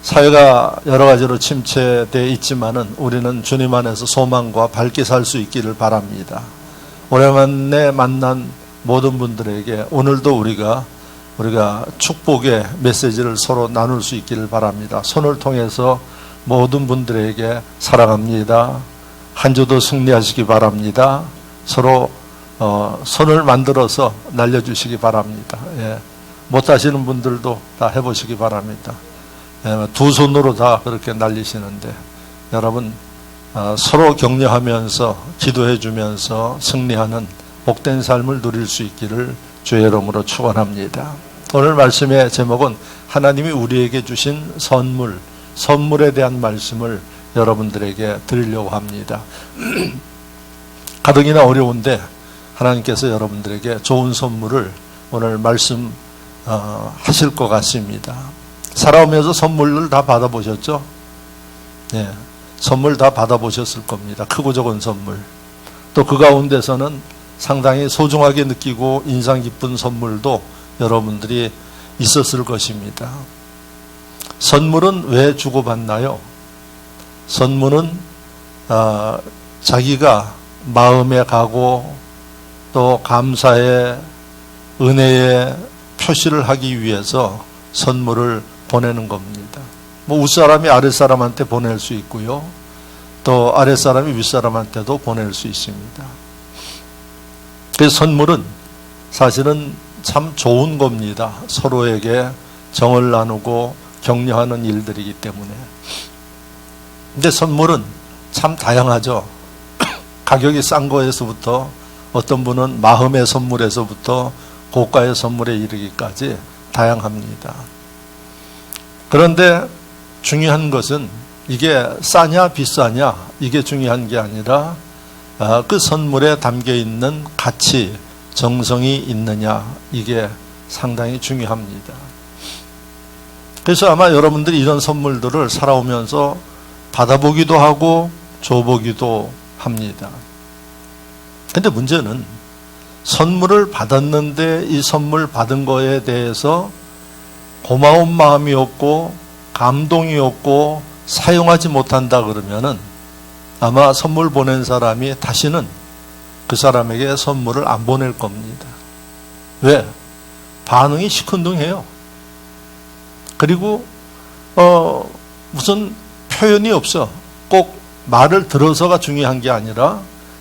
사회가 여러 가지로 침체되어 있지만은 우리는 주님 안에서 소망과 밝게 살 수 있기를 바랍니다. 오랜만에 만난 모든 분들에게 오늘도 우리가 축복의 메시지를 서로 나눌 수 있기를 바랍니다. 손을 통해서 모든 분들에게 사랑합니다. 한 주도 승리하시기 바랍니다. 서로 손을 만들어서 날려주시기 바랍니다. 예. 못하시는 분들도 다 해보시기 바랍니다. 예. 두 손으로 다 그렇게 날리시는데 여러분 서로 격려하면서 기도해 주면서 승리하는 복된 삶을 누릴 수 있기를 주의 이름으로 축원합니다. 오늘 말씀의 제목은 하나님이 우리에게 주신 선물에 대한 말씀을 여러분들에게 드리려고 합니다. 가뜩이나 어려운데 하나님께서 여러분들에게 좋은 선물을 오늘 말씀하실 것 같습니다. 살아오면서 선물을 다 받아보셨죠? 네, 선물 다 받아보셨을 겁니다. 크고 작은 선물. 또 그 가운데서는 상당히 소중하게 느끼고 인상 깊은 선물도 여러분들이 있었을 것입니다. 선물은 왜 주고받나요? 선물은 자기가 마음에 가고 또 감사의 은혜의 표시를 하기 위해서 선물을 보내는 겁니다. 뭐 윗사람이 아랫사람한테 보낼 수 있고요. 또 아랫사람이 윗사람한테도 보낼 수 있습니다. 그래서 선물은 사실은 참 좋은 겁니다. 서로에게 정을 나누고 격려하는 일들이기 때문에. 근데 선물은 참 다양하죠. 가격이 싼 거에서부터 어떤 분은 마음의 선물에서부터 고가의 선물에 이르기까지 다양합니다. 그런데 중요한 것은 이게 싸냐 비싸냐 이게 중요한 게 아니라 그 선물에 담겨 있는 가치, 정성이 있느냐 이게 상당히 중요합니다. 그래서 아마 여러분들이 이런 선물들을 살아오면서 받아보기도 하고 줘보기도 합니다. 근데 문제는 선물을 받았는데 이 선물 받은 거에 대해서 고마운 마음이 없고 감동이 없고 사용하지 못한다 그러면은 아마 선물 보낸 사람이 다시는 그 사람에게 선물을 안 보낼 겁니다. 왜? 반응이 시큰둥해요. 그리고 무슨 표현이 없어. 꼭 말을 들어서가 중요한 게 아니라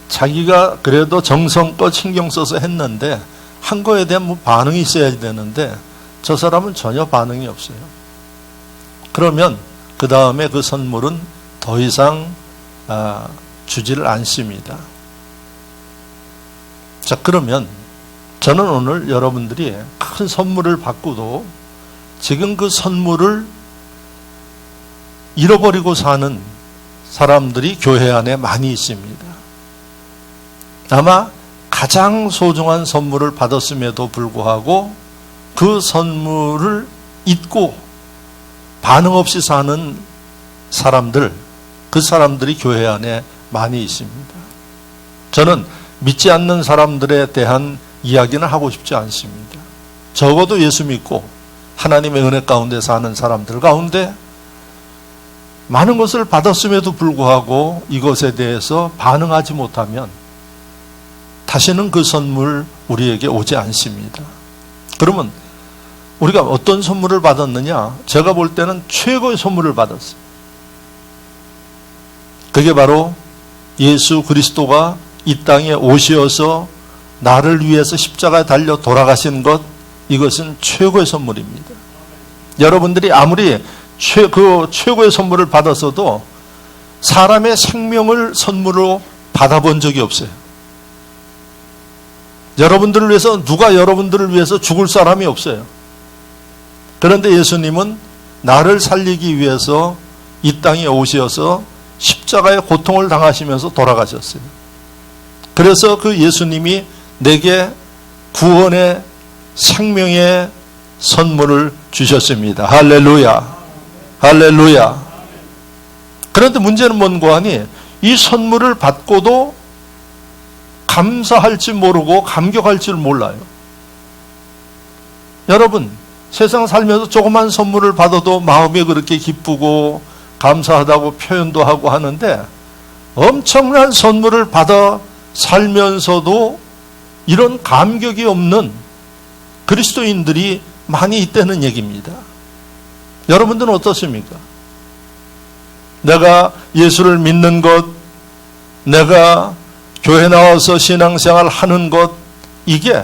자기가 그래도 정성껏 신경 써서 했는데 한 거에 대한 뭐 반응이 있어야 되는데 저 사람은 전혀 반응이 없어요. 그러면 그 다음에 그 선물은 더 이상 주지를 않습니다. 자, 그러면 저는 오늘 여러분들이 큰 선물을 받고도 지금 그 선물을 잃어버리고 사는 사람들이 교회 안에 많이 있습니다. 아마 가장 소중한 선물을 받았음에도 불구하고 그 선물을 잊고 반응 없이 사는 사람들, 그 사람들이 교회 안에 많이 있습니다. 저는 믿지 않는 사람들에 대한 이야기는 하고 싶지 않습니다. 적어도 예수 믿고 하나님의 은혜 가운데 사는 사람들 가운데 많은 것을 받았음에도 불구하고 이것에 대해서 반응하지 못하면 다시는 그 선물 우리에게 오지 않습니다. 그러면 우리가 어떤 선물을 받았느냐? 제가 볼 때는 최고의 선물을 받았어요. 그게 바로 예수 그리스도가 이 땅에 오셔서 나를 위해서 십자가에 달려 돌아가신 것, 이것은 최고의 선물입니다. 여러분들이 아무리 그 최고의 선물을 받았어도 사람의 생명을 선물로 받아본 적이 없어요. 여러분들을 위해서 누가 여러분들을 위해서 죽을 사람이 없어요. 그런데 예수님은 나를 살리기 위해서 이 땅에 오셔서 십자가의 고통을 당하시면서 돌아가셨어요. 그래서 그 예수님이 내게 구원의 생명의 선물을 주셨습니다. 할렐루야. 할렐루야. 그런데 문제는 뭔고 하니 이 선물을 받고도 감사할 줄 모르고 감격할 줄 몰라요. 여러분, 세상 살면서 조그만 선물을 받아도 마음이 그렇게 기쁘고 감사하다고 표현도 하고 하는데, 엄청난 선물을 받아 살면서도 이런 감격이 없는 그리스도인들이 많이 있다는 얘기입니다. 여러분들은 어떻습니까? 내가 예수를 믿는 것, 내가 교회 나와서 신앙생활 하는 것, 이게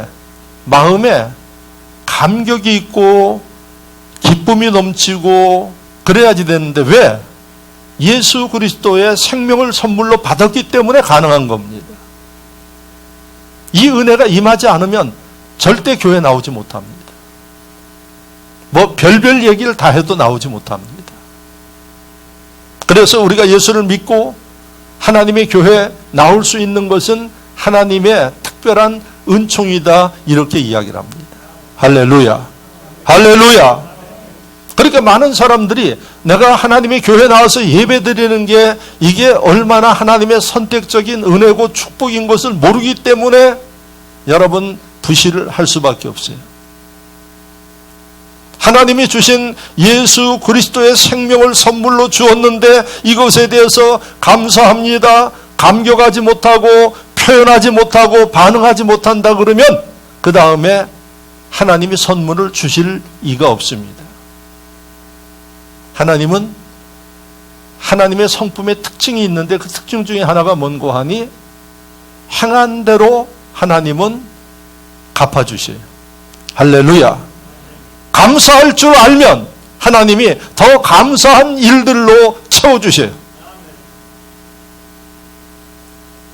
마음에 감격이 있고 기쁨이 넘치고 그래야지 되는데, 왜? 예수 그리스도의 생명을 선물로 받았기 때문에 가능한 겁니다. 이 은혜가 임하지 않으면 절대 교회 나오지 못합니다. 뭐 별별 얘기를 다 해도 나오지 못합니다. 그래서 우리가 예수를 믿고 하나님의 교회에 나올 수 있는 것은 하나님의 특별한 은총이다, 이렇게 이야기를 합니다. 할렐루야, 할렐루야. 그러니까 많은 사람들이 내가 하나님의 교회에 나와서 예배드리는 게 이게 얼마나 하나님의 선택적인 은혜고 축복인 것을 모르기 때문에 여러분 부실을 할 수밖에 없어요. 하나님이 주신 예수 그리스도의 생명을 선물로 주었는데 이것에 대해서 감사합니다, 감격하지 못하고 표현하지 못하고 반응하지 못한다 그러면 그 다음에 하나님이 선물을 주실 이가 없습니다. 하나님은 하나님의 성품의 특징이 있는데 그 특징 중에 하나가 뭔고 하니, 행한 대로 하나님은 갚아주세요. 할렐루야. 감사할 줄 알면 하나님이 더 감사한 일들로 채워주세요.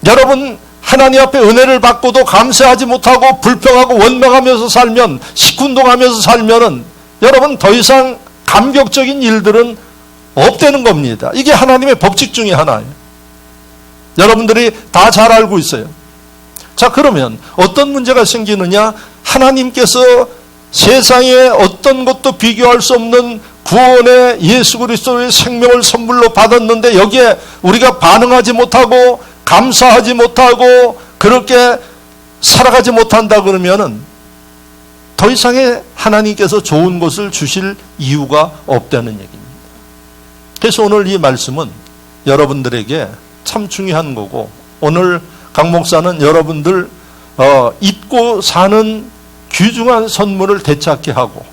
여러분, 하나님 앞에 은혜를 받고도 감사하지 못하고 불평하고 원망하면서 살면, 시큰둥하면서 살면은 여러분 더 이상 감격적인 일들은 없다는 겁니다. 이게 하나님의 법칙 중에 하나예요. 여러분들이 다 잘 알고 있어요. 자, 그러면 어떤 문제가 생기느냐? 하나님께서 세상에 어떤 것도 비교할 수 없는 구원의 예수 그리스도의 생명을 선물로 받았는데 여기에 우리가 반응하지 못하고 감사하지 못하고 그렇게 살아가지 못한다 그러면은 더 이상의 하나님께서 좋은 것을 주실 이유가 없다는 얘기입니다. 그래서 오늘 이 말씀은 여러분들에게 참 중요한 거고, 오늘 강 목사는 여러분들 잊고 사는 귀중한 선물을 되찾게 하고,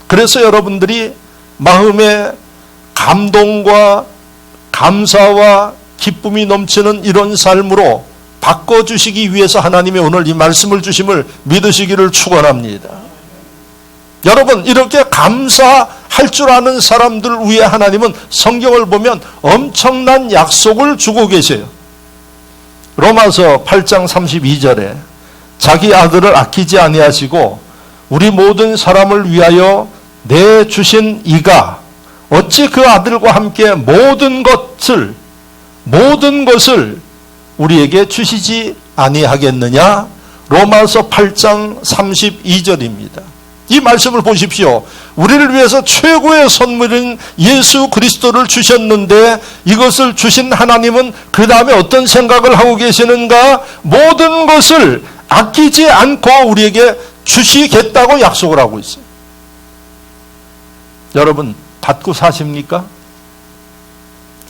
그래서 여러분들이 마음의 감동과 감사와 기쁨이 넘치는 이런 삶으로 바꿔주시기 위해서 하나님이 오늘 이 말씀을 주심을 믿으시기를 축원합니다. 여러분, 이렇게 감사할 줄 아는 사람들 위해 하나님은 성경을 보면 엄청난 약속을 주고 계세요. 로마서 8장 32절에 자기 아들을 아끼지 아니하시고 우리 모든 사람을 위하여 내주신 이가 어찌 그 아들과 함께 모든 것을 우리에게 주시지 아니하겠느냐? 로마서 8장 32절입니다. 이 말씀을 보십시오. 우리를 위해서 최고의 선물인 예수 그리스도를 주셨는데 이것을 주신 하나님은 그 다음에 어떤 생각을 하고 계시는가? 모든 것을 아끼지 않고 우리에게 주시겠다고 약속을 하고 있어요. 여러분, 받고 사십니까?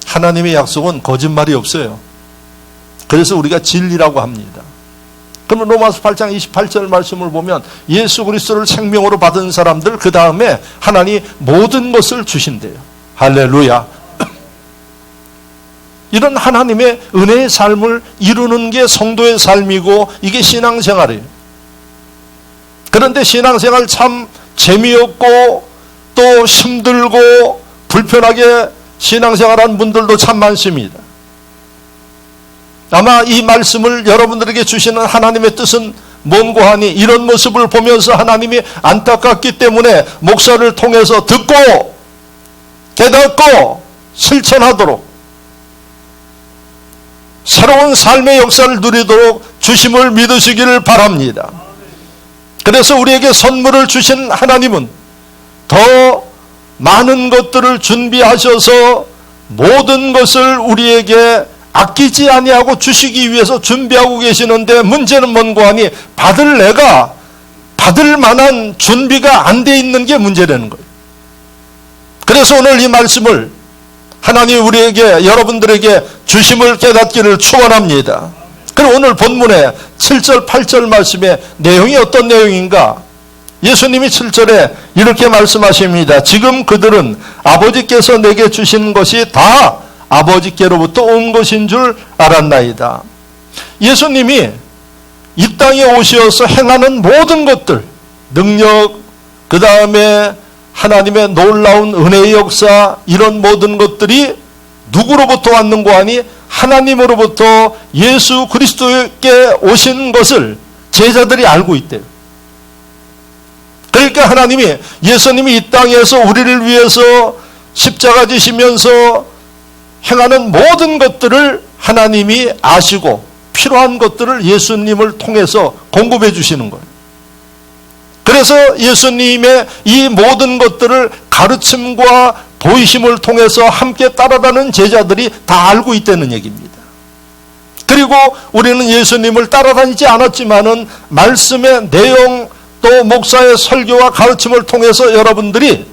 하나님의 약속은 거짓말이 없어요. 그래서 우리가 진리라고 합니다. 그러면 로마서 8장 28절 말씀을 보면 예수 그리스도를 생명으로 받은 사람들 그 다음에 하나님이 모든 것을 주신대요. 할렐루야. 이런 하나님의 은혜의 삶을 이루는 게 성도의 삶이고 이게 신앙생활이에요. 그런데 신앙생활 참 재미없고 또 힘들고 불편하게 신앙생활하는 분들도 참 많습니다. 아마 이 말씀을 여러분들에게 주시는 하나님의 뜻은 뭔고 하니, 이런 모습을 보면서 하나님이 안타깝기 때문에 목사를 통해서 듣고 깨닫고 실천하도록 새로운 삶의 역사를 누리도록 주심을 믿으시기를 바랍니다. 그래서 우리에게 선물을 주신 하나님은 더 많은 것들을 준비하셔서 모든 것을 우리에게 아끼지 아니하고 주시기 위해서 준비하고 계시는데, 문제는 뭔고 하니 받을 내가 받을 만한 준비가 안 돼 있는 게 문제라는 거예요. 그래서 오늘 이 말씀을 하나님이 우리에게, 여러분들에게 주심을 깨닫기를 축원합니다. 그리고 오늘 본문의 7절, 8절 말씀의 내용이 어떤 내용인가? 예수님이 7절에 이렇게 말씀하십니다. 지금 그들은 아버지께서 내게 주신 것이 다 아버지께로부터 온 것인 줄 알았나이다. 예수님이 이 땅에 오셔서 행하는 모든 것들, 능력, 그 다음에 하나님의 놀라운 은혜의 역사, 이런 모든 것들이 누구로부터 왔는고 하니 하나님으로부터 예수 그리스도께 오신 것을 제자들이 알고 있대요. 그러니까 하나님이, 예수님이 이 땅에서 우리를 위해서 십자가 지시면서 행하는 모든 것들을 하나님이 아시고 필요한 것들을 예수님을 통해서 공급해 주시는 거예요. 그래서 예수님의 이 모든 것들을 가르침과 보이심을 통해서 함께 따라가는 제자들이 다 알고 있다는 얘기입니다. 그리고 우리는 예수님을 따라다니지 않았지만은 말씀의 내용, 또 목사의 설교와 가르침을 통해서 여러분들이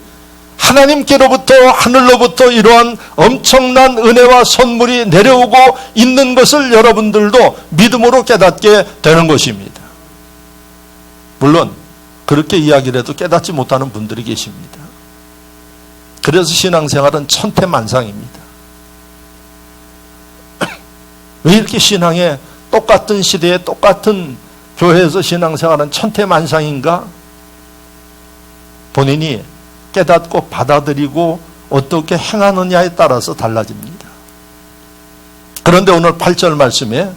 하나님께로부터, 하늘로부터 이러한 엄청난 은혜와 선물이 내려오고 있는 것을 여러분들도 믿음으로 깨닫게 되는 것입니다. 물론 그렇게 이야기를 해도 깨닫지 못하는 분들이 계십니다. 그래서 신앙생활은 천태만상입니다. 왜 이렇게 신앙에, 똑같은 시대에 똑같은 교회에서 신앙생활은 천태만상인가? 본인이 깨닫고 받아들이고 어떻게 행하느냐에 따라서 달라집니다. 그런데 오늘 8절 말씀에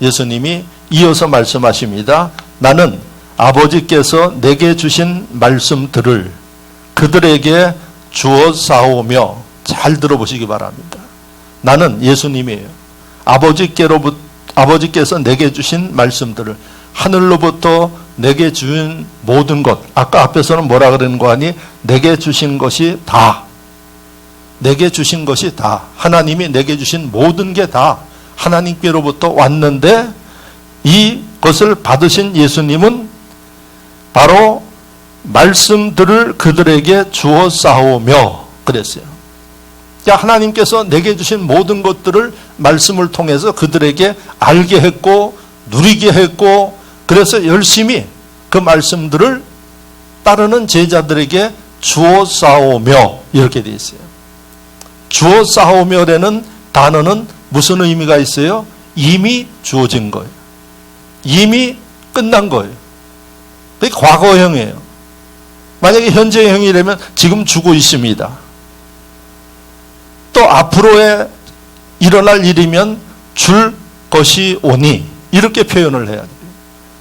예수님이 이어서 말씀하십니다. 나는 아버지께서 내게 주신 말씀들을 그들에게 주어 싸우며, 잘 들어보시기 바랍니다. 나는, 예수님이에요. 아버지께서 내게 주신 말씀들을, 하늘로부터 내게 주신 모든 것, 아까 앞에서는 뭐라 그러는 거 아니? 내게 주신 것이 다, 내게 주신 것이 다, 하나님이 내게 주신 모든 게 다 하나님께로부터 왔는데, 이것을 받으신 예수님은 바로 말씀들을 그들에게 주어 싸우며 그랬어요. 그러니까 하나님께서 내게 주신 모든 것들을 말씀을 통해서 그들에게 알게 했고 누리게 했고, 그래서 열심히 그 말씀들을 따르는 제자들에게 주어 싸우며, 이렇게 되어 있어요. 주어 싸우며라는 단어는 무슨 의미가 있어요? 이미 주어진 거예요. 이미 끝난 거예요. 그게 과거형이에요. 만약에 현재형이라면 지금 주고 있습니다. 또 앞으로에 일어날 일이면 줄 것이 오니, 이렇게 표현을 해야 돼요.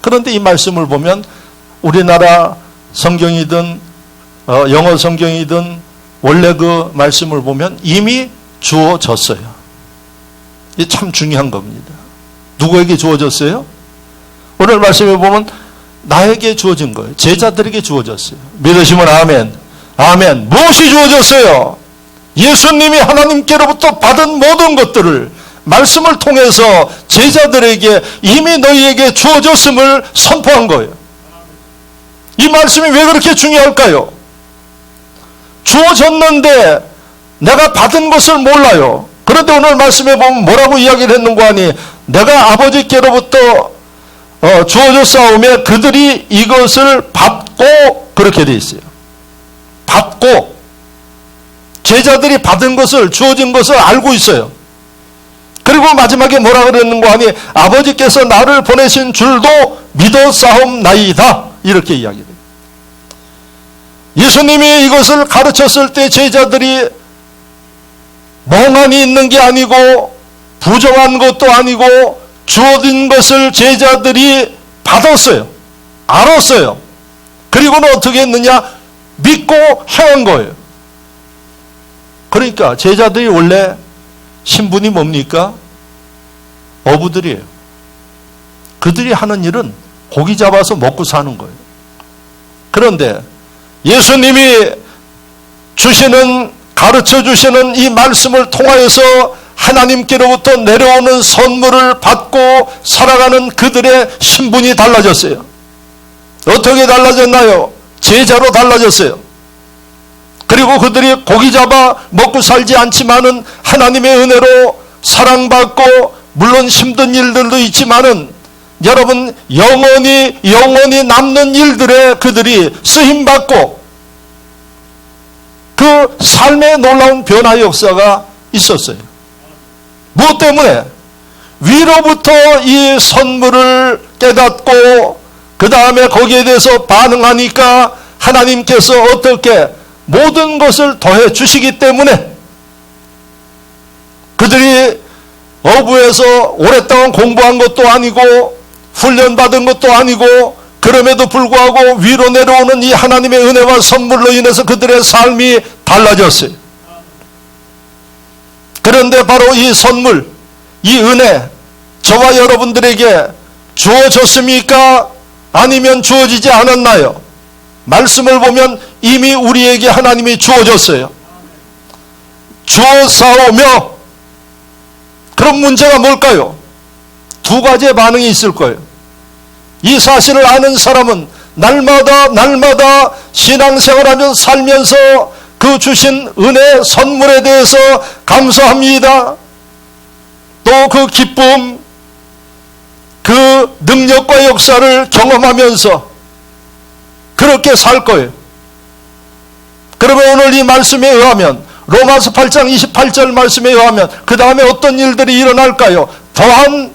그런데 이 말씀을 보면 우리나라 성경이든 영어 성경이든 원래 그 말씀을 보면 이미 주어졌어요. 이게 참 중요한 겁니다. 누구에게 주어졌어요? 오늘 말씀에 보면 나에게 주어진 거예요. 제자들에게 주어졌어요. 믿으시면 아멘. 아멘. 무엇이 주어졌어요? 예수님이 하나님께로부터 받은 모든 것들을 말씀을 통해서 제자들에게 이미 너희에게 주어졌음을 선포한 거예요. 이 말씀이 왜 그렇게 중요할까요? 주어졌는데 내가 받은 것을 몰라요. 그런데 오늘 말씀에 보면 뭐라고 이야기를 했는고 하니, 내가 아버지께로부터 주어졌사오며 그들이 이것을 받고, 그렇게 돼 있어요. 받고, 제자들이 받은 것을, 주어진 것을 알고 있어요. 그리고 마지막에 뭐라 그랬는고 하니, 아버지께서 나를 보내신 줄도 믿어 싸움나이다, 이렇게 이야기해요. 예수님이 이것을 가르쳤을 때 제자들이 멍하니 있는 게 아니고 부정한 것도 아니고 주어진 것을 제자들이 받았어요. 알았어요. 그리고는 어떻게 했느냐? 믿고 행한 거예요. 그러니까 제자들이 원래 신분이 뭡니까? 어부들이에요. 그들이 하는 일은 고기 잡아서 먹고 사는 거예요. 그런데 예수님이 주시는, 가르쳐 주시는 이 말씀을 통하여서 하나님께로부터 내려오는 선물을 받고 살아가는 그들의 신분이 달라졌어요. 어떻게 달라졌나요? 제자로 달라졌어요. 그리고 그들이 고기 잡아 먹고 살지 않지만은 하나님의 은혜로 사랑받고, 물론 힘든 일들도 있지만은 여러분, 영원히 남는 일들에 그들이 쓰임받고, 그 삶의 놀라운 변화의 역사가 있었어요. 무엇 때문에? 위로부터 이 선물을 깨닫고 그 다음에 거기에 대해서 반응하니까 하나님께서 어떻게 모든 것을 더해 주시기 때문에, 그들이 어부에서 오랫동안 공부한 것도 아니고 훈련받은 것도 아니고, 그럼에도 불구하고 위로 내려오는 이 하나님의 은혜와 선물로 인해서 그들의 삶이 달라졌어요. 그런데 바로 이 선물, 이 은혜, 저와 여러분들에게 주어졌습니까? 아니면 주어지지 않았나요? 말씀을 보면 이미 우리에게 하나님이 주어졌어요. 주어사오며. 그럼 문제가 뭘까요? 두 가지의 반응이 있을 거예요. 이 사실을 아는 사람은 날마다 신앙생활하면서 살면서 그 주신 은혜 선물에 대해서 감사합니다. 또 그 기쁨, 그 능력과 역사를 경험하면서 그렇게 살 거예요. 그러면 오늘 이 말씀에 의하면, 로마서 8장 28절 말씀에 의하면 그 다음에 어떤 일들이 일어날까요? 더한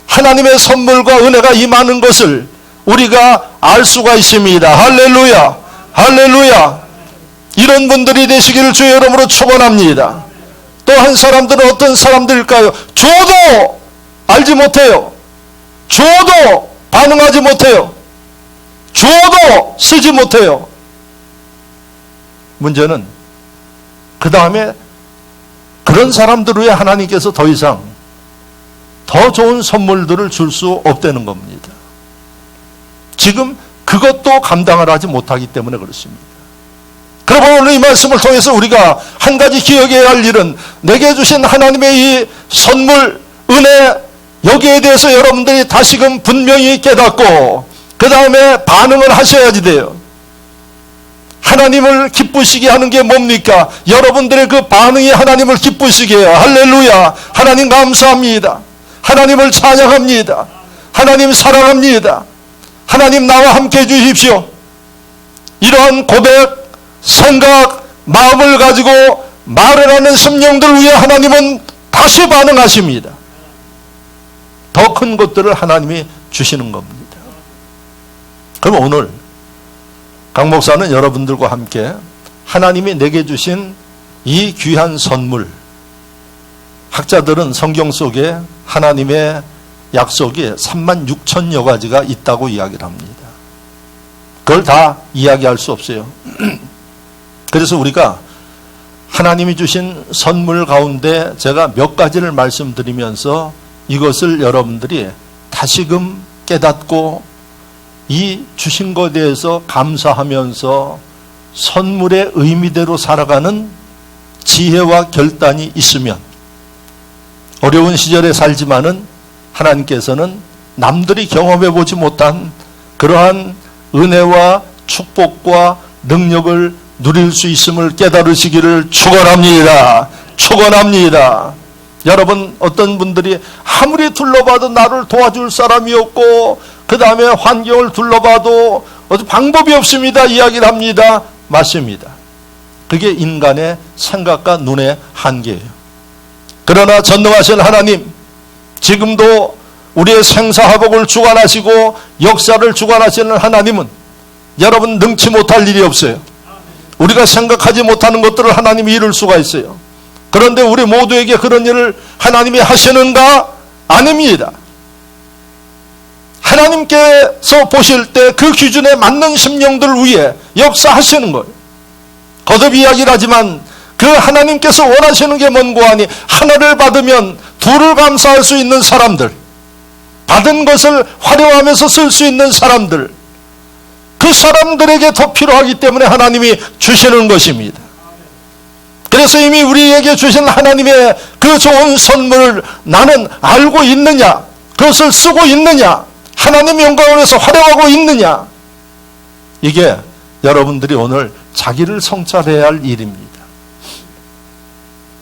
하나님의 선물과 은혜가 임하는 것을 우리가 알 수가 있습니다. 할렐루야, 할렐루야. 이런 분들이 되시기를 주의 이름으로 축원합니다. 또 한 사람들은 어떤 사람들일까요? 줘도 알지 못해요. 줘도 반응하지 못해요. 줘도 쓰지 못해요. 문제는 그 다음에 그런 사람들 위해 하나님께서 더 이상 더 좋은 선물들을 줄 수 없다는 겁니다. 지금 그것도 감당을 하지 못하기 때문에 그렇습니다. 그러므로 오늘 이 말씀을 통해서 우리가 한 가지 기억해야 할 일은, 내게 주신 하나님의 이 선물, 은혜, 여기에 대해서 여러분들이 다시금 분명히 깨닫고 그 다음에 반응을 하셔야지 돼요. 하나님을 기쁘시게 하는 게 뭡니까? 여러분들의 그 반응이 하나님을 기쁘시게 해요. 할렐루야. 하나님 감사합니다. 하나님을 찬양합니다. 하나님 사랑합니다. 하나님 나와 함께 해주십시오. 이러한 고백, 생각, 마음을 가지고 말을 하는 심령들 위해 하나님은 다시 반응하십니다. 더 큰 것들을 하나님이 주시는 겁니다. 그럼 오늘 강 목사는 여러분들과 함께 하나님이 내게 주신 이 귀한 선물, 학자들은 성경 속에 하나님의 약속이 36,000여 가지가 있다고 이야기를 합니다. 그걸 다 이야기할 수 없어요. 그래서 우리가 하나님이 주신 선물 가운데 제가 몇 가지를 말씀드리면서 이것을 여러분들이 다시금 깨닫고 이 주신 것에 대해서 감사하면서 선물의 의미대로 살아가는 지혜와 결단이 있으면, 어려운 시절에 살지만은 하나님께서는 남들이 경험해 보지 못한 그러한 은혜와 축복과 능력을 누릴 수 있음을 깨달으시기를 축원합니다. 축원합니다. 여러분, 어떤 분들이 아무리 둘러봐도 나를 도와줄 사람이 없고 그 다음에 환경을 둘러봐도 어떤 방법이 없습니다 이야기를 합니다. 맞습니다. 그게 인간의 생각과 눈의 한계예요. 그러나 전능하신 하나님, 지금도 우리의 생사화복을 주관하시고 역사를 주관하시는 하나님은 여러분 능치 못할 일이 없어요. 우리가 생각하지 못하는 것들을 하나님이 이룰 수가 있어요. 그런데 우리 모두에게 그런 일을 하나님이 하시는가? 아닙니다. 하나님께서 보실 때 그 기준에 맞는 심령들을 위해 역사하시는 거예요. 거듭 이야기를 하지만 그 하나님께서 원하시는 게 뭔고 하니, 하나를 받으면 둘을 감사할 수 있는 사람들, 받은 것을 활용하면서 쓸 수 있는 사람들, 그 사람들에게 더 필요하기 때문에 하나님이 주시는 것입니다. 그래서 이미 우리에게 주신 하나님의 그 좋은 선물을 나는 알고 있느냐, 그것을 쓰고 있느냐, 하나님 영광을 위해서 활용하고 있느냐, 이게 여러분들이 오늘 자기를 성찰해야 할 일입니다.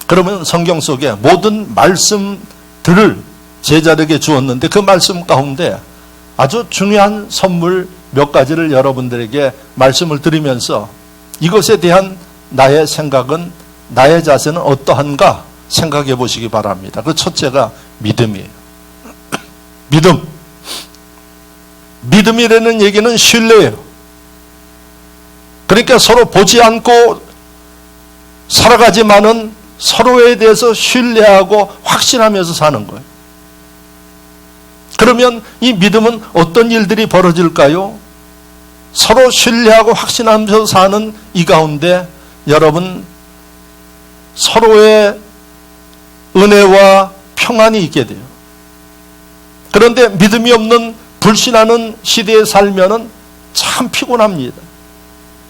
그러면 성경 속에 모든 말씀들을 제자들에게 주었는데 그 말씀 가운데 아주 중요한 선물 몇 가지를 여러분들에게 말씀을 드리면서 이것에 대한 나의 생각은, 나의 자세는 어떠한가 생각해 보시기 바랍니다. 그 첫째가 믿음이에요. 믿음. 믿음이라는 얘기는 신뢰예요. 그러니까 서로 보지 않고 살아가지만은 서로에 대해서 신뢰하고 확신하면서 사는 거예요. 그러면 이 믿음은 어떤 일들이 벌어질까요? 서로 신뢰하고 확신하면서 사는 이 가운데 여러분 서로의 은혜와 평안이 있게 돼요. 그런데 믿음이 없는 불신하는 시대에 살면은 참 피곤합니다.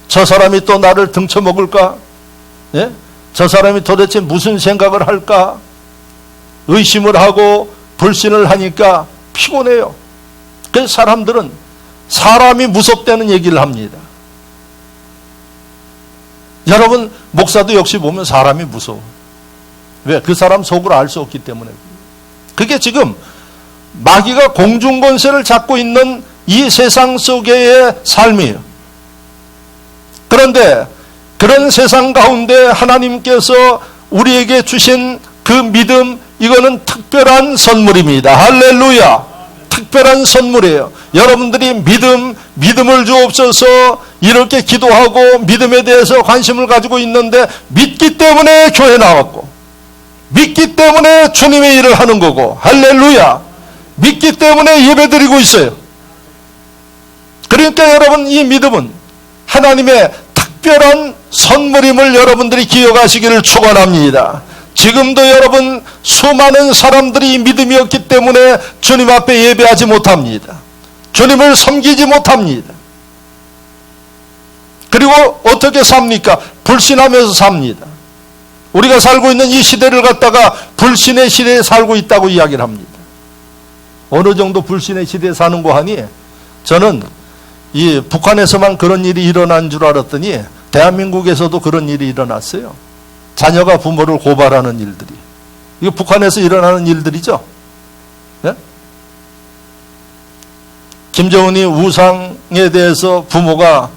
저 사람이 또 나를 등쳐먹을까? 예? 저 사람이 도대체 무슨 생각을 할까? 의심을 하고 불신을 하니까 피곤해요. 그래서 사람들은 사람이 무섭다는 얘기를 합니다. 여러분 목사도 역시 보면 사람이 무서워. 왜? 그 사람 속을 알 수 없기 때문에. 그게 지금 마귀가 공중권세를 잡고 있는 이 세상 속의 삶이에요. 그런데 그런 세상 가운데 하나님께서 우리에게 주신 그 믿음, 이거는 특별한 선물입니다. 할렐루야. 특별한 선물이에요. 여러분들이 믿음을 주옵소서 이렇게 기도하고 믿음에 대해서 관심을 가지고 있는데 믿기 때문에 교회 나왔고 믿기 때문에 주님의 일을 하는 거고, 할렐루야. 믿기 때문에 예배드리고 있어요. 그러니까 여러분 이 믿음은 하나님의 특별한 선물임을 여러분들이 기억하시기를 축원합니다. 지금도 여러분 수많은 사람들이 믿음이 없기 때문에 주님 앞에 예배하지 못합니다. 주님을 섬기지 못합니다. 그리고 어떻게 삽니까? 불신하면서 삽니다. 우리가 살고 있는 이 시대를 갖다가 불신의 시대에 살고 있다고 이야기를 합니다. 어느 정도 불신의 시대에 사는 거 하니 저는 이 북한에서만 그런 일이 일어난 줄 알았더니 대한민국에서도 그런 일이 일어났어요. 자녀가 부모를 고발하는 일들이. 이거 북한에서 일어나는 일들이죠. 네? 김정은이 우상에 대해서 부모가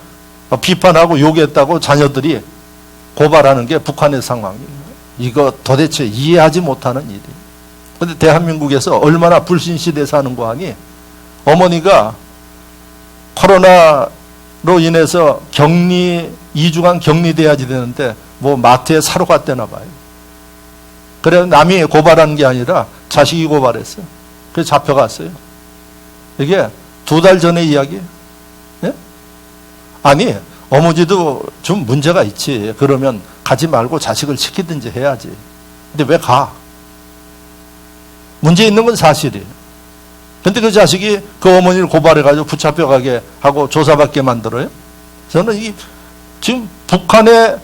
비판하고 욕했다고 자녀들이 고발하는 게 북한의 상황이에요. 이거 도대체 이해하지 못하는 일이에요. 그런데 대한민국에서 얼마나 불신시대에 사는 거 하니 어머니가 코로나로 인해서 2주간 격리돼야지 되는데 뭐 마트에 사러 갔대나 봐요. 그래서 남이 고발한 게 아니라 자식이 고발했어요. 그래서 잡혀갔어요. 이게 2달 전의 이야기예요. 예? 아니 어머니도 좀 문제가 있지. 그러면 가지 말고 자식을 시키든지 해야지. 근데 왜 가? 문제 있는 건 사실이에요. 근데 그 자식이 그 어머니를 고발해가지고 붙잡혀가게 하고 조사받게 만들어요? 저는 지금 북한의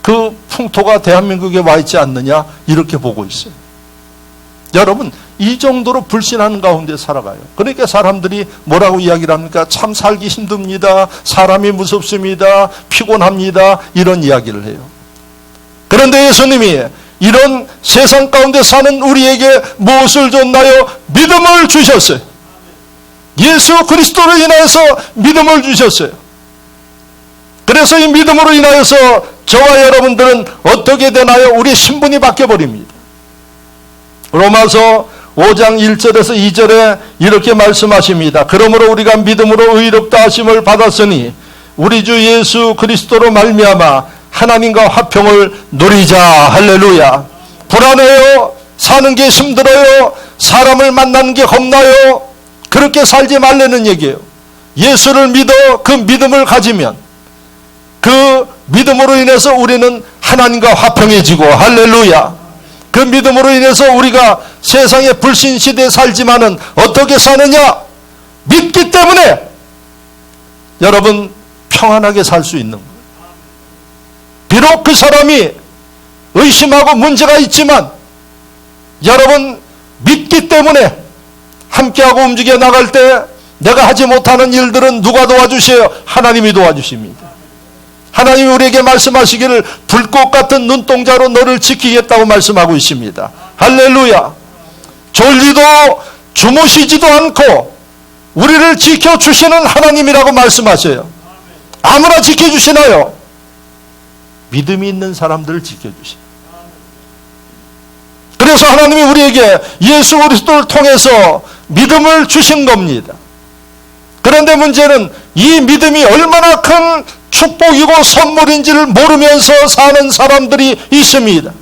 그 풍토가 대한민국에 와 있지 않느냐 이렇게 보고 있어요. 여러분 이 정도로 불신하는 가운데 살아가요. 그러니까 사람들이 뭐라고 이야기를 합니까? 참 살기 힘듭니다. 사람이 무섭습니다. 피곤합니다. 이런 이야기를 해요. 그런데 예수님이 이런 세상 가운데 사는 우리에게 무엇을 줬나요? 믿음을 주셨어요. 예수 그리스도로 인하여서 믿음을 주셨어요. 그래서 이 믿음으로 인하여서 저와 여러분들은 어떻게 되나요? 우리 신분이 바뀌어버립니다. 로마서 5장 1절에서 2절에 이렇게 말씀하십니다. 그러므로 우리가 믿음으로 의롭다 하심을 받았으니 우리 주 예수 그리스도로 말미암아 하나님과 화평을 누리자. 할렐루야. 불안해요. 사는 게 힘들어요. 사람을 만나는 게 겁나요. 그렇게 살지 말라는 얘기예요. 예수를 믿어 그 믿음을 가지면 그 믿음으로 인해서 우리는 하나님과 화평해지고, 할렐루야. 그 믿음으로 인해서 우리가 세상의 불신 시대에 살지만은 어떻게 사느냐? 믿기 때문에 여러분 평안하게 살 수 있는 거예요. 비록 그 사람이 의심하고 문제가 있지만 여러분 믿기 때문에 함께하고 움직여 나갈 때 내가 하지 못하는 일들은 누가 도와주세요? 하나님이 도와주십니다. 하나님이 우리에게 말씀하시기를 불꽃 같은 눈동자로 너를 지키겠다고 말씀하고 있습니다. 할렐루야. 졸리도 주무시지도 않고 우리를 지켜주시는 하나님이라고 말씀하셔요. 아무나 지켜주시나요? 믿음이 있는 사람들을 지켜주시요. 그래서 하나님이 우리에게 예수 그리스도를 통해서 믿음을 주신 겁니다. 그런데 문제는 이 믿음이 얼마나 큰 축복이고 선물인지를 모르면서 사는 사람들이 있습니다.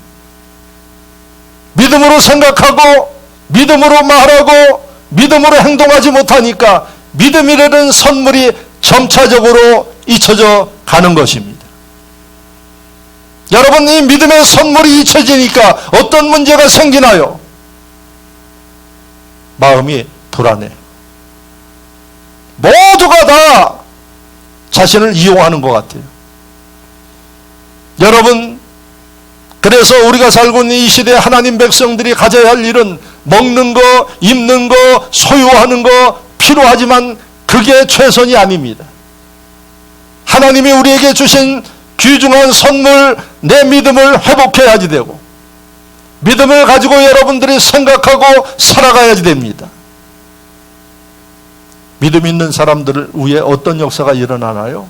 믿음으로 생각하고 믿음으로 말하고 믿음으로 행동하지 못하니까 믿음이라는 선물이 점차적으로 잊혀져 가는 것입니다. 여러분, 이 믿음의 선물이 잊혀지니까 어떤 문제가 생기나요? 마음이 불안해요. 모두가 다 자신을 이용하는 것 같아요. 여러분, 그래서 우리가 살고 있는 이 시대에 하나님 백성들이 가져야 할 일은 먹는 거, 입는 거, 소유하는 거 필요하지만 그게 최선이 아닙니다. 하나님이 우리에게 주신 귀중한 선물, 내 믿음을 회복해야지 되고 믿음을 가지고 여러분들이 생각하고 살아가야지 됩니다. 믿음 있는 사람들 위에 어떤 역사가 일어나나요?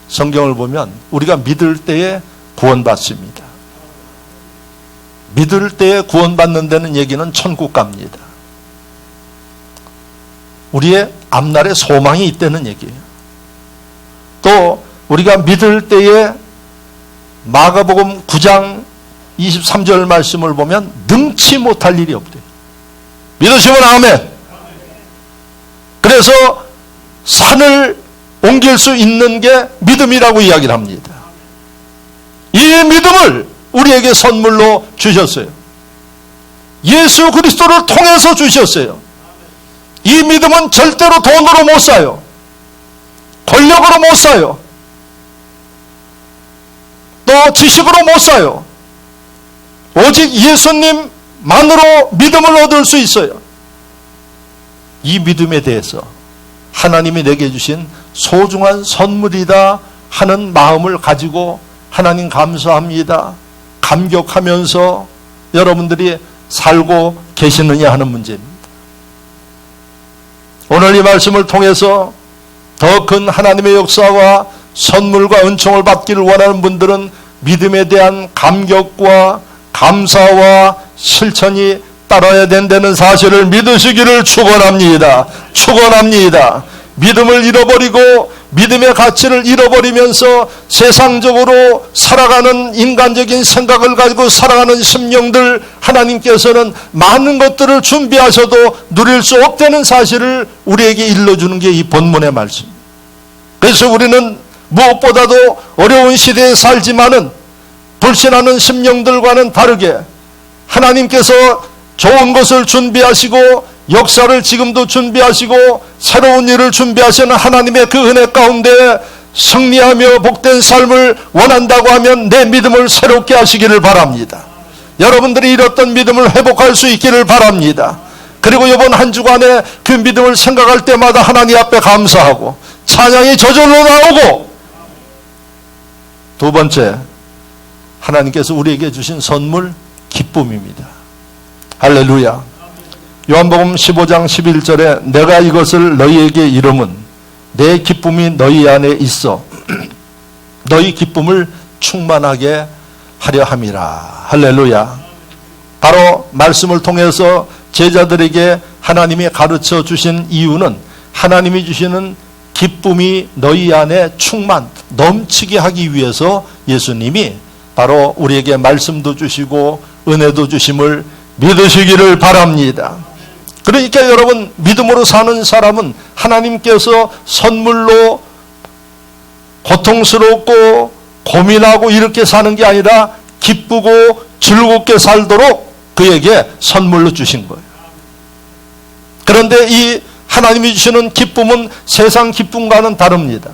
성경을 보면 우리가 믿을 때에 구원받습니다. 믿을 때에 구원받는다는 얘기는 천국 갑니다. 우리의 앞날에 소망이 있다는 얘기예요. 또 우리가 믿을 때에 마가복음 9장 23절 말씀을 보면 능치 못할 일이 없대요. 믿으시면 아멘. 그래서 산을 옮길 수 있는 게 믿음이라고 이야기를 합니다. 이 믿음을 우리에게 선물로 주셨어요. 예수 그리스도를 통해서 주셨어요. 이 믿음은 절대로 돈으로 못 사요. 권력으로 못 사요. 또 지식으로 못 사요. 오직 예수님만으로 믿음을 얻을 수 있어요. 이 믿음에 대해서 하나님이 내게 주신 소중한 선물이다 하는 마음을 가지고 하나님 감사합니다, 감격하면서 여러분들이 살고 계시느냐 하는 문제입니다. 오늘 이 말씀을 통해서 더 큰 하나님의 역사와 선물과 은총을 받기를 원하는 분들은 믿음에 대한 감격과 감사와 실천이 따라야 된다는 사실을 믿으시기를 축원합니다. 축원합니다. 믿음을 잃어버리고 믿음의 가치를 잃어버리면서 세상적으로 살아가는 인간적인 생각을 가지고 살아가는 심령들, 하나님께서는 많은 것들을 준비하셔도 누릴 수 없다는 사실을 우리에게 일러주는 게 이 본문의 말씀입니다. 그래서 우리는 무엇보다도 어려운 시대에 살지만은 불신하는 심령들과는 다르게 하나님께서 좋은 것을 준비하시고 역사를 지금도 준비하시고 새로운 일을 준비하시는 하나님의 그 은혜 가운데 승리하며 복된 삶을 원한다고 하면 내 믿음을 새롭게 하시기를 바랍니다. 여러분들이 잃었던 믿음을 회복할 수 있기를 바랍니다. 그리고 이번 한 주간에 그 믿음을 생각할 때마다 하나님 앞에 감사하고 찬양이 저절로 나오고, 두 번째, 하나님께서 우리에게 주신 선물 기쁨입니다. 할렐루야. 요한복음 15장 11절에 내가 이것을 너희에게 이름은 내 기쁨이 너희 안에 있어 너희 기쁨을 충만하게 하려 함이라. 할렐루야. 바로 말씀을 통해서 제자들에게 하나님이 가르쳐 주신 이유는 하나님이 주시는 기쁨이 너희 안에 충만, 넘치게 하기 위해서 예수님이 바로 우리에게 말씀도 주시고 은혜도 주심을 믿으시기를 바랍니다. 그러니까 여러분, 믿음으로 사는 사람은 하나님께서 선물로 고통스럽고 고민하고 이렇게 사는 게 아니라 기쁘고 즐겁게 살도록 그에게 선물로 주신 거예요. 그런데 이 하나님이 주시는 기쁨은 세상 기쁨과는 다릅니다.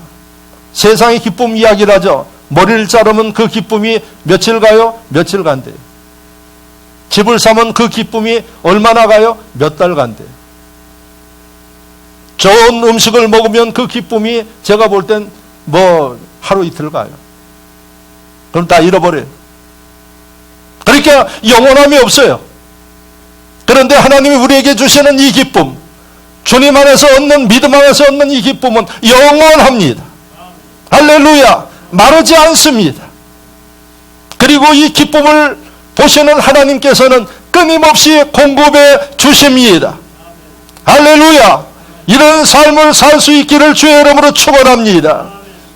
세상의 기쁨 이야기를 하죠. 머리를 자르면 그 기쁨이 며칠 가요? 며칠 간대요. 집을 사면 그 기쁨이 얼마나 가요? 몇 달 간대요. 좋은 음식을 먹으면 그 기쁨이 제가 볼 땐 뭐 하루 이틀 가요. 그럼 다 잃어버려요. 그러니까 영원함이 없어요. 그런데 하나님이 우리에게 주시는 이 기쁨, 주님 안에서 얻는, 믿음 안에서 얻는 이 기쁨은 영원합니다. 할렐루야. 마르지 않습니다. 그리고 이 기쁨을 보시는 하나님께서는 끊임없이 공급해 주십니다. 할렐루야. 이런 삶을 살 수 있기를 주의 이름으로 축원합니다.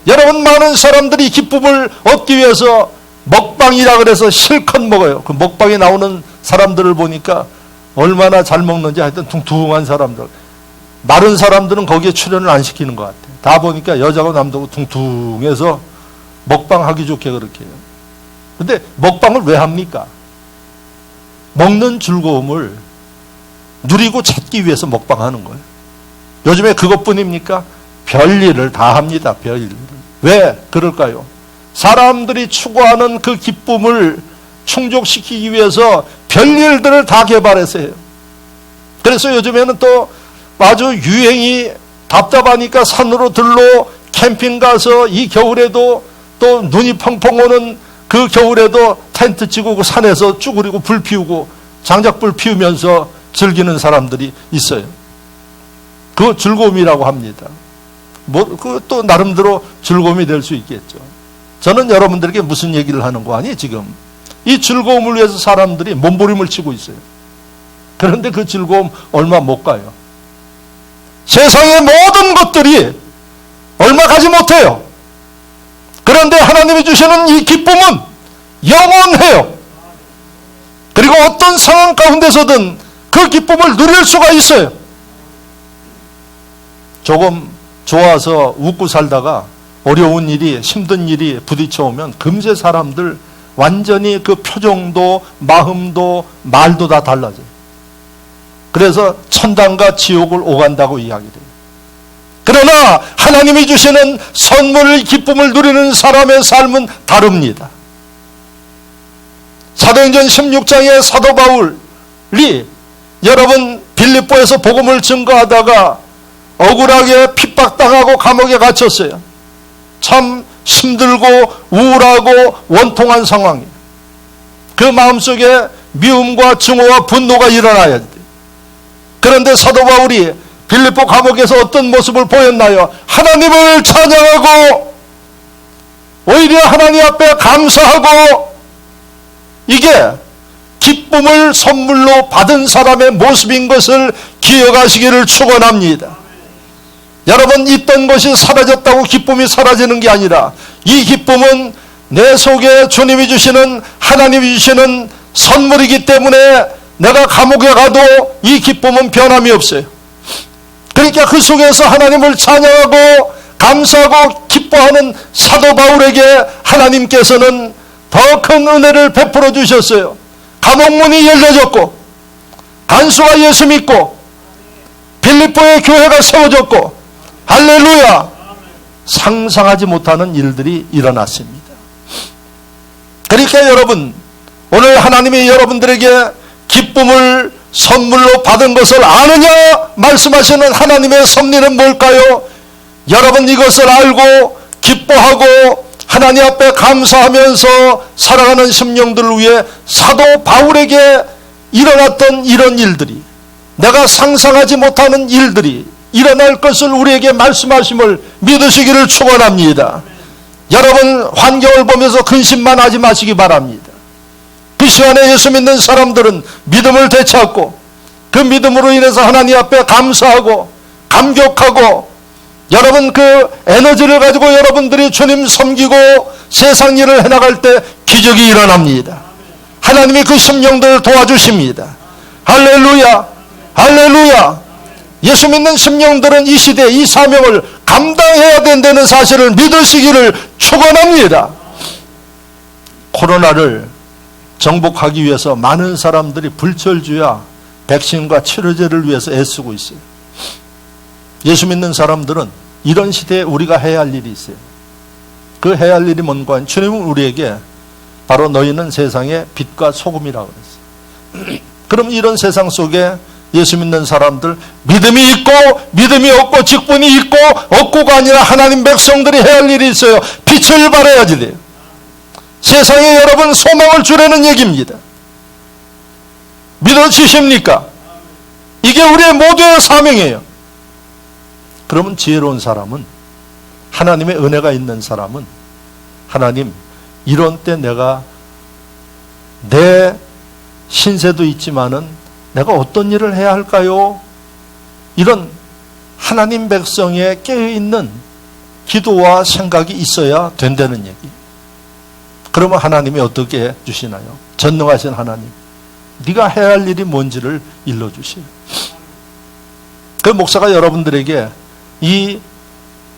여러분, 많은 사람들이 기쁨을 얻기 위해서 먹방이라 그래서 실컷 먹어요. 그 먹방에 나오는 사람들을 보니까 얼마나 잘 먹는지 하여튼 둥둥한 사람들. 마른 사람들은 거기에 출연을 안 시키는 것 같아요. 다 보니까 여자고 남자고 둥둥해서 먹방하기 좋게 그렇게 해요. 근데 먹방을 왜 합니까? 먹는 즐거움을 누리고 찾기 위해서 먹방하는 거예요. 요즘에 그것뿐입니까? 별일을 다 합니다. 별일. 왜 그럴까요? 사람들이 추구하는 그 기쁨을 충족시키기 위해서 별일들을 다 개발해서 해요. 그래서 요즘에는 또 아주 유행이 답답하니까 산으로 들러 캠핑 가서 이 겨울에도 또 눈이 펑펑 오는 그 겨울에도 텐트 치고 그 산에서 쭈그리고 불 피우고 장작불 피우면서 즐기는 사람들이 있어요. 그 즐거움이라고 합니다. 그 또 나름대로 즐거움이 될 수 있겠죠. 저는 여러분들에게 무슨 얘기를 하는 거 아니? 지금 이 즐거움을 위해서 사람들이 몸부림을 치고 있어요. 그런데 그 즐거움 얼마 못 가요. 세상의 모든 것들이 얼마 가지 못해요. 그런데 하나님이 주시는 이 기쁨은 영원해요. 그리고 어떤 상황 가운데서든 그 기쁨을 누릴 수가 있어요. 조금 좋아서 웃고 살다가 어려운 일이, 힘든 일이 부딪혀오면 금세 사람들 완전히 그 표정도 마음도 말도 다 달라져요. 그래서 천당과 지옥을 오간다고 이야기돼요. 그러나 하나님이 주시는 선물을, 기쁨을 누리는 사람의 삶은 다릅니다. 사도행전 16장의 사도 바울이 여러분 빌립보에서 복음을 증거하다가 억울하게 핍박당하고 감옥에 갇혔어요. 참 힘들고 우울하고 원통한 상황이에요. 그 마음속에 미움과 증오와 분노가 일어나야 돼요. 그런데 사도 바울이 빌립보 감옥에서 어떤 모습을 보였나요? 하나님을 찬양하고 오히려 하나님 앞에 감사하고, 이게 기쁨을 선물로 받은 사람의 모습인 것을 기억하시기를 축원합니다. 여러분, 있던 것이 사라졌다고 기쁨이 사라지는 게 아니라 이 기쁨은 내 속에 주님이 주시는, 하나님이 주시는 선물이기 때문에 내가 감옥에 가도 이 기쁨은 변함이 없어요. 그러니까 그 속에서 하나님을 찬양하고 감사하고 기뻐하는 사도 바울에게 하나님께서는 더 큰 은혜를 베풀어 주셨어요. 감옥문이 열려졌고 간수가 예수 믿고 빌립보의 교회가 세워졌고, 할렐루야, 상상하지 못하는 일들이 일어났습니다. 그러니까 여러분, 오늘 하나님이 여러분들에게 기쁨을 선물로 받은 것을 아느냐 말씀하시는 하나님의 섭리는 뭘까요? 여러분, 이것을 알고 기뻐하고 하나님 앞에 감사하면서 살아가는 심령들을 위해 사도 바울에게 일어났던 이런 일들이, 내가 상상하지 못하는 일들이 일어날 것을 우리에게 말씀하심을 믿으시기를 축원합니다. 여러분, 환경을 보면서 근심만 하지 마시기 바랍니다. 그 시간에 예수 믿는 사람들은 믿음을 되찾고 그 믿음으로 인해서 하나님 앞에 감사하고 감격하고, 여러분 그 에너지를 가지고 여러분들이 주님 섬기고 세상 일을 해나갈 때 기적이 일어납니다. 하나님이 그 심령들을 도와주십니다. 할렐루야, 할렐루야. 예수 믿는 심령들은 이 시대 이 사명을 감당해야 된다는 사실을 믿으시기를 축원합니다. 코로나를 정복하기 위해서 많은 사람들이 불철주야 백신과 치료제를 위해서 애쓰고 있어요. 예수 믿는 사람들은 이런 시대에 우리가 해야 할 일이 있어요. 그 해야 할 일이 뭔가 하면, 주님은 우리에게 바로 너희는 세상의 빛과 소금이라고 그랬어요. 그럼 이런 세상 속에 예수 믿는 사람들, 믿음이 있고 믿음이 없고 직분이 있고 없고가 아니라 하나님 백성들이 해야 할 일이 있어요. 빛을 발해야지 돼요. 세상에 여러분 소망을 주려는 얘기입니다. 믿어주십니까? 이게 우리의 모두의 사명이에요. 그러면 지혜로운 사람은, 하나님의 은혜가 있는 사람은, 하나님 이런 때 내가 내 신세도 있지만은 내가 어떤 일을 해야 할까요? 이런 하나님 백성의 깨어있는 기도와 생각이 있어야 된다는 얘기. 그러면 하나님이 어떻게 해 주시나요? 전능하신 하나님, 네가 해야 할 일이 뭔지를 일러주세요. 그 목사가 여러분들에게 이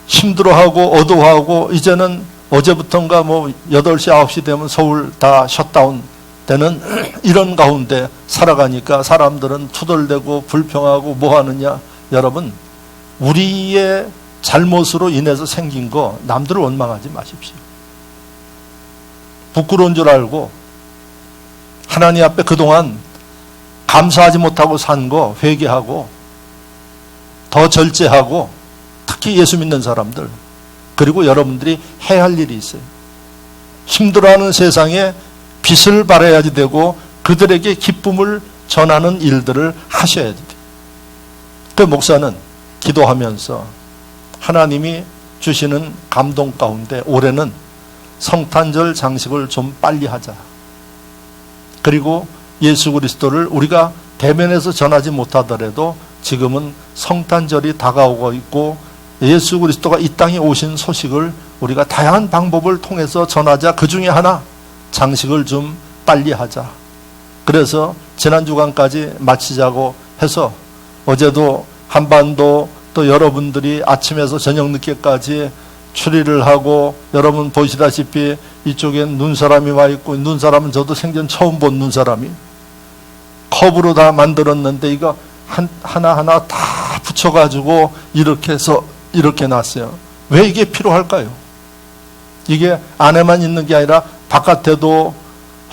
힘들어하고 어두워하고 이제는 어제부터인가 8시 9시 되면 서울 다 셧다운 되는 이런 가운데 살아가니까 사람들은 투덜대고 불평하고 뭐 하느냐. 여러분, 우리의 잘못으로 인해서 생긴 거 남들을 원망하지 마십시오. 부끄러운 줄 알고 하나님 앞에 그동안 감사하지 못하고 산 거 회개하고 더 절제하고, 특히 예수 믿는 사람들, 그리고 여러분들이 해야 할 일이 있어요. 힘들어하는 세상에 빛을 발해야지 되고 그들에게 기쁨을 전하는 일들을 하셔야지 돼요. 그 목사는 기도하면서 하나님이 주시는 감동 가운데 올해는 성탄절 장식을 좀 빨리 하자. 그리고 예수 그리스도를 우리가 대면에서 전하지 못하더라도 지금은 성탄절이 다가오고 있고 예수 그리스도가 이 땅에 오신 소식을 우리가 다양한 방법을 통해서 전하자. 그 중에 하나, 장식을 좀 빨리 하자. 그래서 지난 주간까지 마치자고 해서 어제도 한반도 또 여러분들이 아침에서 저녁 늦게까지 추리를 하고, 여러분 보시다시피 이쪽엔 눈사람이 와 있고, 눈사람은 저도 생전 처음 본 눈사람이 컵으로 다 만들었는데 이거 하나하나 다 붙여가지고 이렇게 해서 이렇게 놨어요. 왜 이게 필요할까요? 이게 안에만 있는 게 아니라 바깥에도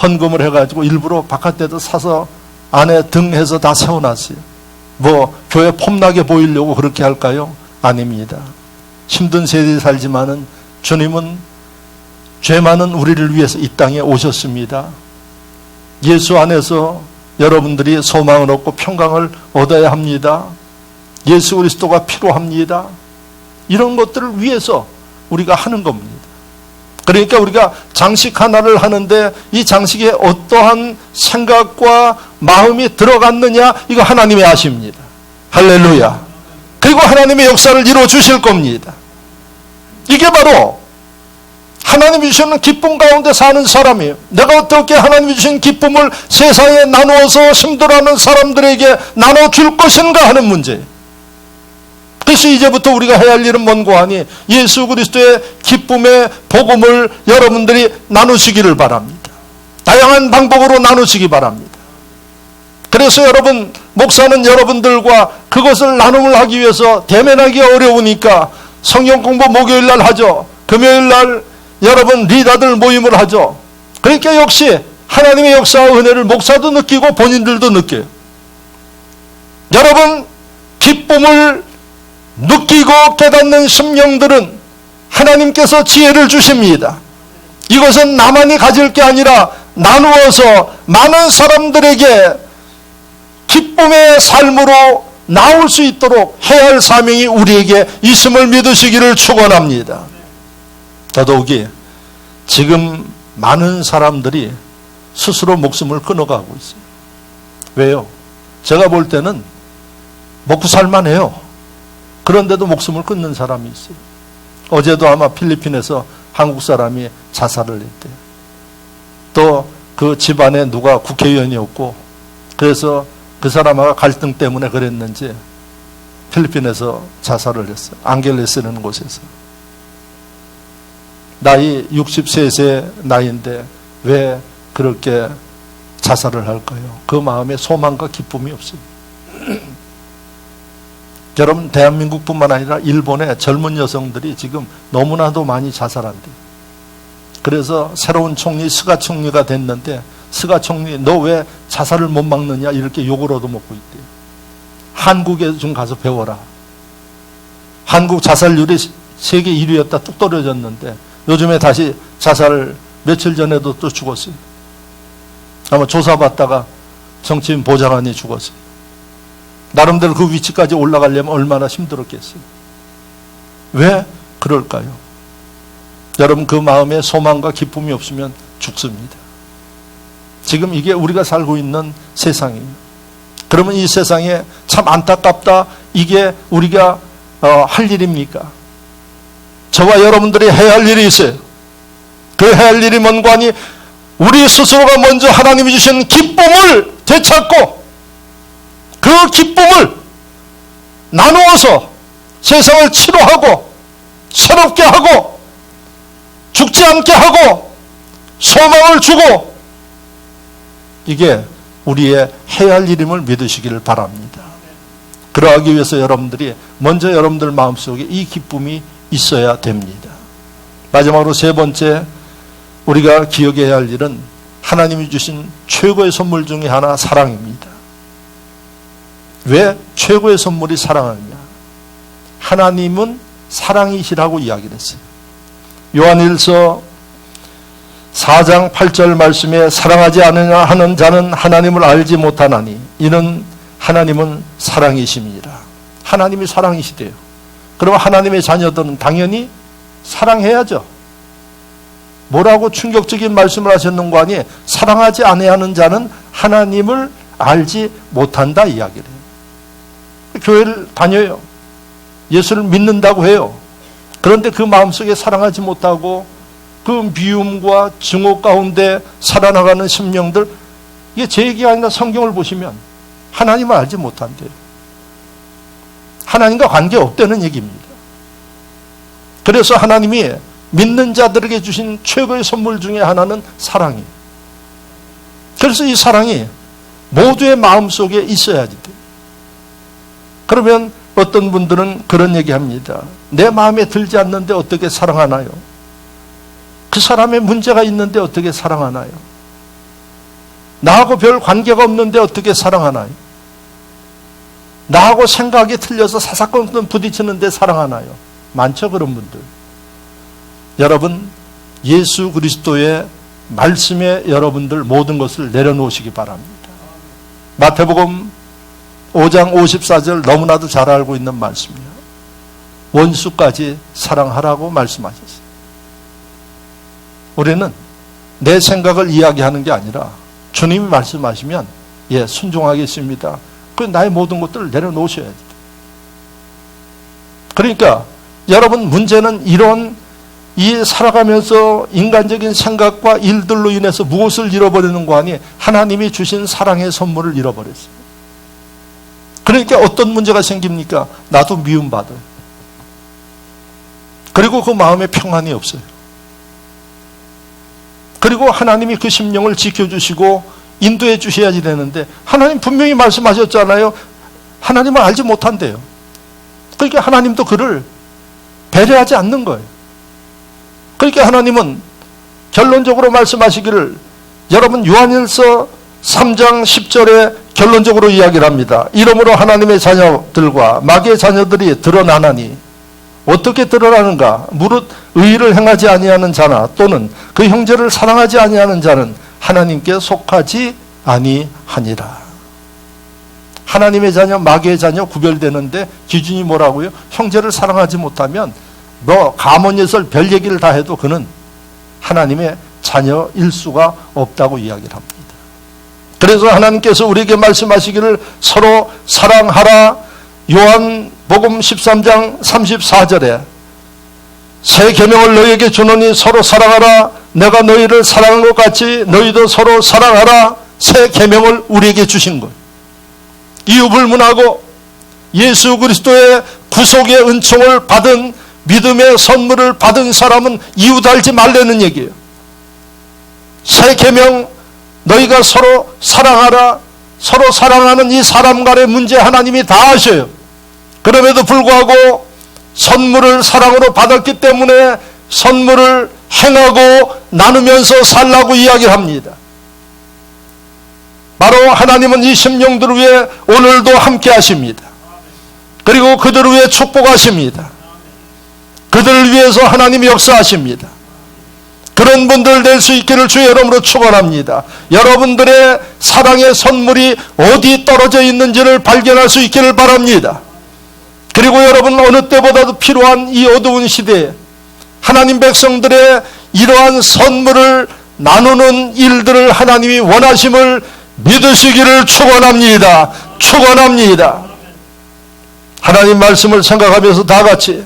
헌금을 해가지고 일부러 바깥에도 사서 안에 등해서 다 세워놨어요. 뭐 교회 폼나게 보이려고 그렇게 할까요? 아닙니다. 힘든 세대에 살지만은 주님은 죄 많은 우리를 위해서 이 땅에 오셨습니다. 예수 안에서 여러분들이 소망을 얻고 평강을 얻어야 합니다. 예수 그리스도가 필요합니다. 이런 것들을 위해서 우리가 하는 겁니다. 그러니까 우리가 장식 하나를 하는데 이 장식에 어떠한 생각과 마음이 들어갔느냐, 이거 하나님이 아십니다. 할렐루야. 그리고 하나님의 역사를 이루어 주실 겁니다. 이게 바로 하나님이 주시는 기쁨 가운데 사는 사람이에요. 내가 어떻게 하나님이 주신 기쁨을 세상에 나누어서 힘들어하는 사람들에게 나눠줄 것인가 하는 문제예요. 그래서 이제부터 우리가 해야 할 일은 뭔고 하니 예수 그리스도의 기쁨의 복음을 여러분들이 나누시기를 바랍니다. 다양한 방법으로 나누시기 바랍니다. 그래서 여러분, 목사는 여러분들과 그것을 나눔을 하기 위해서 대면하기 어려우니까 성경 공부 목요일 날 하죠. 금요일 날 여러분 리더들 모임을 하죠. 그러니까 역시 하나님의 역사와 은혜를 목사도 느끼고 본인들도 느껴요. 여러분, 기쁨을 느끼고 깨닫는 심령들은 하나님께서 지혜를 주십니다. 이것은 나만이 가질 게 아니라 나누어서 많은 사람들에게 기쁨의 삶으로 나올 수 있도록 해야 할 사명이 우리에게 있음을 믿으시기를 축원합니다. 더더욱이 지금 많은 사람들이 스스로 목숨을 끊어가고 있어요. 왜요? 제가 볼 때는 먹고 살만해요. 그런데도 목숨을 끊는 사람이 있어요. 어제도 아마 필리핀에서 한국 사람이 자살을 했대요. 또 그 집안에 누가 국회의원이었고, 그래서 그 사람하고 갈등 때문에 그랬는지 필리핀에서 자살을 했어요. 앙겔레스라는 곳에서. 나이 63세 나이인데 왜 그렇게 자살을 할까요? 그 마음에 소망과 기쁨이 없어요. 여러분, 대한민국뿐만 아니라 일본의 젊은 여성들이 지금 너무나도 많이 자살한대요. 그래서 새로운 총리 스가 총리가 됐는데 스가 총리, 너 왜 자살을 못 막느냐 이렇게 욕을 얻어먹고 있대요. 한국에 좀 가서 배워라. 한국 자살률이 세계 1위였다 뚝 떨어졌는데 요즘에 다시 자살 며칠 전에도 또 죽었어요. 아마 조사받다가 정치인 보좌관이 죽었어요. 나름대로 그 위치까지 올라가려면 얼마나 힘들었겠어요. 왜 그럴까요? 여러분, 그 마음에 소망과 기쁨이 없으면 죽습니다. 지금 이게 우리가 살고 있는 세상입니다. 그러면 이 세상에 참 안타깝다. 이게 우리가 할 일입니까? 저와 여러분들이 해야 할 일이 있어요. 그 해야 할 일이 뭔가 하니 우리 스스로가 먼저 하나님이 주신 기쁨을 되찾고 그 기쁨을 나누어서 세상을 치료하고 새롭게 하고 죽지 않게 하고 소망을 주고, 이게 우리의 해야 할 일임을 믿으시기를 바랍니다. 그러하기 위해서 여러분들이 먼저 여러분들 마음속에 이 기쁨이 있어야 됩니다. 마지막으로 세 번째, 우리가 기억해야 할 일은 하나님이 주신 최고의 선물 중에 하나, 사랑입니다. 왜 최고의 선물이 사랑이냐? 하나님은 사랑이시라고 이야기를 했어요. 요한일서 4장 8절 말씀에 사랑하지 않으냐 하는 자는 하나님을 알지 못하나니 이는 하나님은 사랑이심이라. 하나님이 사랑이시대요. 그럼 하나님의 자녀들은 당연히 사랑해야죠. 뭐라고 충격적인 말씀을 하셨는 거 아니에요? 사랑하지 아니하는 자는 하나님을 알지 못한다 이야기를 해요. 교회를 다녀요. 예수를 믿는다고 해요. 그런데 그 마음속에 사랑하지 못하고 그 미움과 증오 가운데 살아나가는 심령들, 이게 제 얘기가 아니라 성경을 보시면 하나님을 알지 못한대요. 하나님과 관계없다는 얘기입니다. 그래서 하나님이 믿는 자들에게 주신 최고의 선물 중에 하나는 사랑이에요. 그래서 이 사랑이 모두의 마음속에 있어야지 돼요. 그러면 어떤 분들은 그런 얘기합니다. 내 마음에 들지 않는데 어떻게 사랑하나요? 그 사람의 문제가 있는데 어떻게 사랑하나요? 나하고 별 관계가 없는데 어떻게 사랑하나요? 나하고 생각이 틀려서 사사건건 부딪히는데 사랑하나요? 많죠, 그런 분들. 여러분, 예수 그리스도의 말씀에 여러분들 모든 것을 내려놓으시기 바랍니다. 마태복음 5장 54절 너무나도 잘 알고 있는 말씀이에요. 원수까지 사랑하라고 말씀하셨어요. 우리는 내 생각을 이야기하는 게 아니라 주님이 말씀하시면 예, 순종하겠습니다. 그 나의 모든 것들을 내려놓으셔야 돼요. 그러니까 여러분, 문제는 이런 이 살아가면서 인간적인 생각과 일들로 인해서 무엇을 잃어버리는 거 아니? 하나님이 주신 사랑의 선물을 잃어버렸어요. 그러니까 어떤 문제가 생깁니까? 나도 미움받아요. 그리고 그 마음에 평안이 없어요. 그리고 하나님이 그 심령을 지켜주시고 인도해 주셔야지 되는데 하나님 분명히 말씀하셨잖아요. 하나님을 알지 못한대요. 그러니까 하나님도 그를 배려하지 않는 거예요. 그러니까 하나님은 결론적으로 말씀하시기를, 여러분 요한일서 3장 10절에 결론적으로 이야기를 합니다. 이러므로 하나님의 자녀들과 마귀의 자녀들이 드러나나니, 어떻게 드러나는가? 무릇 의를 행하지 아니하는 자나 또는 그 형제를 사랑하지 아니하는 자는 하나님께 속하지 아니하니라. 하나님의 자녀, 마귀의 자녀 구별되는데 기준이 뭐라고요? 형제를 사랑하지 못하면 너 가문예설 별 얘기를 다 해도 그는 하나님의 자녀일 수가 없다고 이야기를 합니다. 그래서 하나님께서 우리에게 말씀하시기를 서로 사랑하라. 요한복음 13장 34절에 새 계명을 너희에게 주노니 서로 사랑하라. 내가 너희를 사랑한 것 같이 너희도 서로 사랑하라. 새 계명을 우리에게 주신 거예요. 이유 불문하고 예수 그리스도의 구속의 은총을 받은, 믿음의 선물을 받은 사람은 이유 달지 말라는 얘기예요. 새 계명, 너희가 서로 사랑하라. 서로 사랑하는 이 사람 간의 문제 하나님이 다 아셔요. 그럼에도 불구하고 선물을 사랑으로 받았기 때문에 선물을 행하고 나누면서 살라고 이야기합니다. 바로 하나님은 이 심령들을 위해 오늘도 함께 하십니다. 그리고 그들을 위해 축복하십니다. 그들을 위해서 하나님이 역사하십니다. 그런 분들 될 수 있기를 주의 이름으로 축원합니다. 여러분들의 사랑의 선물이 어디 떨어져 있는지를 발견할 수 있기를 바랍니다. 그리고 여러분 어느 때보다도 필요한 이 어두운 시대에 하나님 백성들의 이러한 선물을 나누는 일들을 하나님이 원하심을 믿으시기를 축원합니다. 축원합니다. 하나님 말씀을 생각하면서 다 같이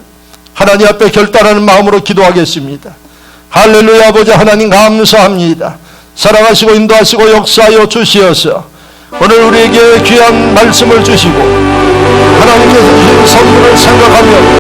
하나님 앞에 결단하는 마음으로 기도하겠습니다. 할렐루야. 아버지 하나님 감사합니다. 사랑하시고 인도하시고 역사하여 주시어서 오늘 우리에게 귀한 말씀을 주시고 하나님께서 주신 선물을 생각하며